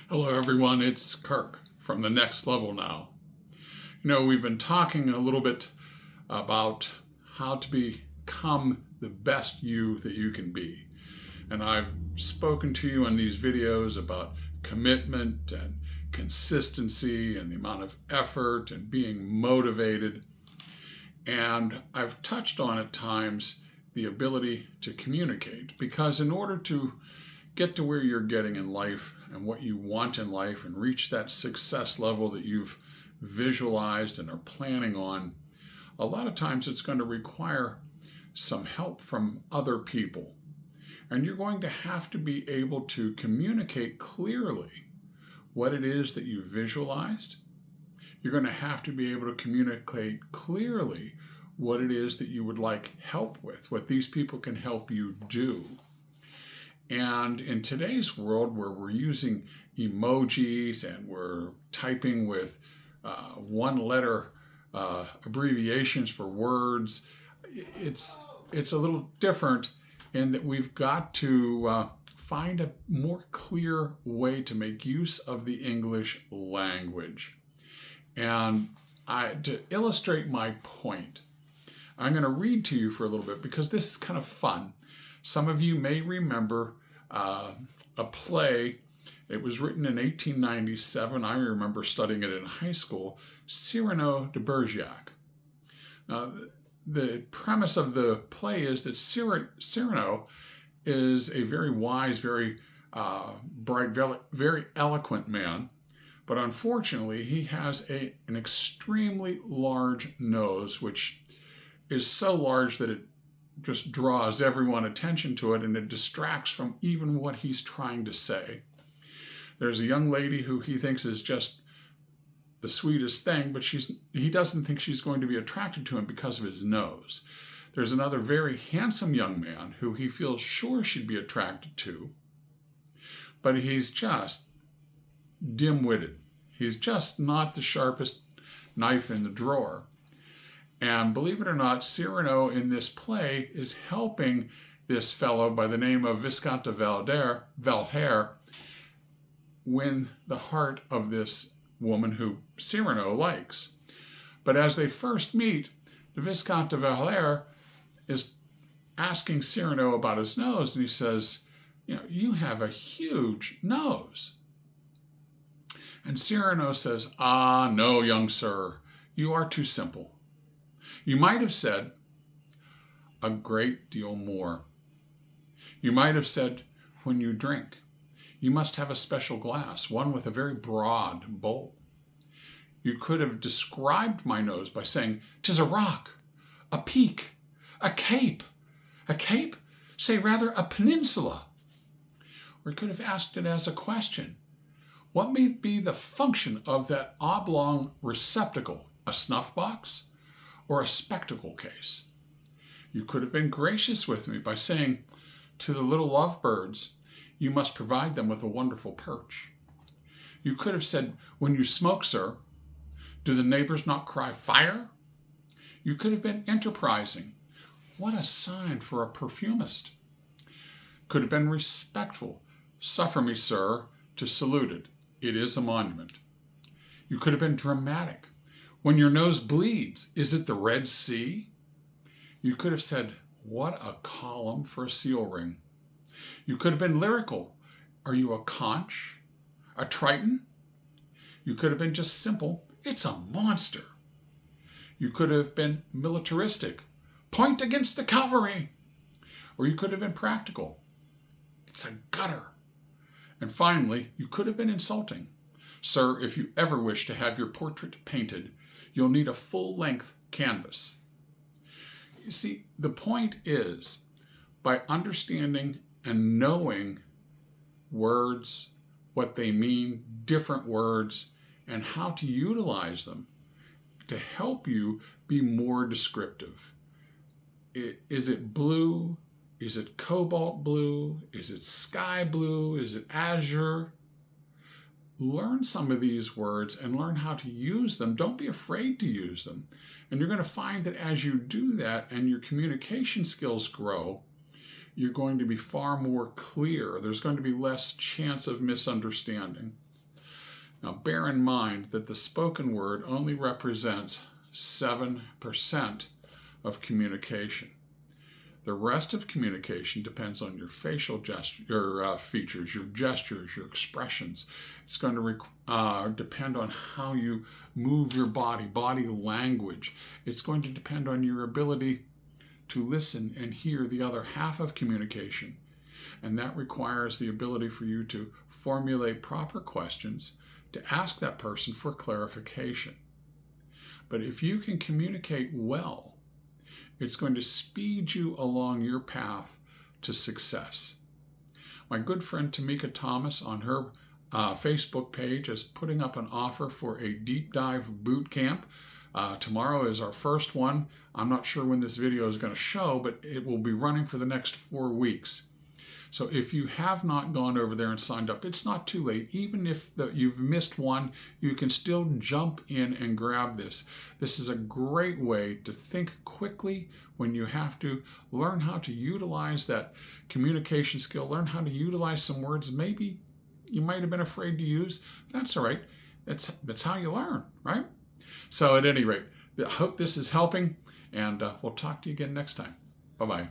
Hello, everyone. It's Kirk from The Next Level Now. We've been talking a little bit about how to become the best you that you can be. And I've spoken to you in these videos about commitment and consistency and the amount of effort and being motivated. And I've touched on at times the ability to communicate, because in order to get to where you're getting in life and what you want in life and reach that success level that you've visualized and are planning on, a lot of times it's going to require some help from other people. And you're going to have to be able to communicate clearly what it is that you visualized. You're going to have to be able to communicate clearly what it is that you would like help with, what these people can help you do. And in today's world, where we're using emojis and we're typing with one-letter abbreviations for words, it's a little different in that we've got to find a more clear way to make use of the English language. And to illustrate my point, I'm going to read to you for a little bit, because this is kind of fun. Some of you may remember a play. It was written in 1897. I remember studying it in high school, Cyrano de Bergerac. Now, the premise of the play is that Cyrano is a very wise, very bright, very eloquent man, but unfortunately he has an extremely large nose, which is so large that it just draws everyone attention to it, and it distracts from even what he's trying to say. There's a young lady who he thinks is just the sweetest thing, but he doesn't think she's going to be attracted to him because of his nose. There's another very handsome young man who he feels sure she'd be attracted to, but he's just dim-witted. He's just not the sharpest knife in the drawer. And believe it or not, Cyrano in this play is helping this fellow by the name of Viscount de Voltaire win the heart of this woman who Cyrano likes. But as they first meet, the Viscount de Voltaire is asking Cyrano about his nose, and he says, you have a huge nose. And Cyrano says, no, young sir, you are too simple. You might have said a great deal more. You might have said, when you drink, you must have a special glass, one with a very broad bowl. You could have described my nose by saying, 'tis a rock, a peak, a cape. A cape? Say rather a peninsula. Or you could have asked it as a question. What may be the function of that oblong receptacle? A snuff box? Or a spectacle case? You could have been gracious with me by saying, to the little lovebirds, you must provide them with a wonderful perch. You could have said, when you smoke, sir, do the neighbors not cry fire? You could have been enterprising. What a sign for a perfumist. Could have been respectful. Suffer me, sir, to salute it. It is a monument. You could have been dramatic. When your nose bleeds, is it the Red Sea? You could have said, what a column for a seal ring. You could have been lyrical. Are you a conch? A triton? You could have been just simple. It's a monster. You could have been militaristic. Point against the cavalry. Or you could have been practical. It's a gutter. And finally, you could have been insulting. Sir, if you ever wish to have your portrait painted, you'll need a full-length canvas. You see, the point is, by understanding and knowing words, what they mean, different words, and how to utilize them to help you be more descriptive. Is it blue? Is it cobalt blue? Is it sky blue? Is it azure? Learn some of these words and learn how to use them. Don't be afraid to use them. And you're going to find that as you do that and your communication skills grow, you're going to be far more clear. There's going to be less chance of misunderstanding. Now, bear in mind that the spoken word only represents 7% of communication. The rest of communication depends on your facial gesture, your features, your gestures, your expressions. It's going to depend on how you move your body language. It's going to depend on your ability to listen and hear the other half of communication. And that requires the ability for you to formulate proper questions, to ask that person for clarification. But if you can communicate well, it's going to speed you along your path to success. My good friend Tamika Thomas on her Facebook page is putting up an offer for a deep dive boot camp. Tomorrow is our first one. I'm not sure when this video is going to show, but it will be running for the next 4 weeks. So if you have not gone over there and signed up, it's not too late. Even if you've missed one, you can still jump in and grab this. This is a great way to think quickly when you have to learn how to utilize that communication skill, learn how to utilize some words maybe you might have been afraid to use. That's all right. That's how you learn, right? So at any rate, I hope this is helping, and we'll talk to you again next time. Bye-bye.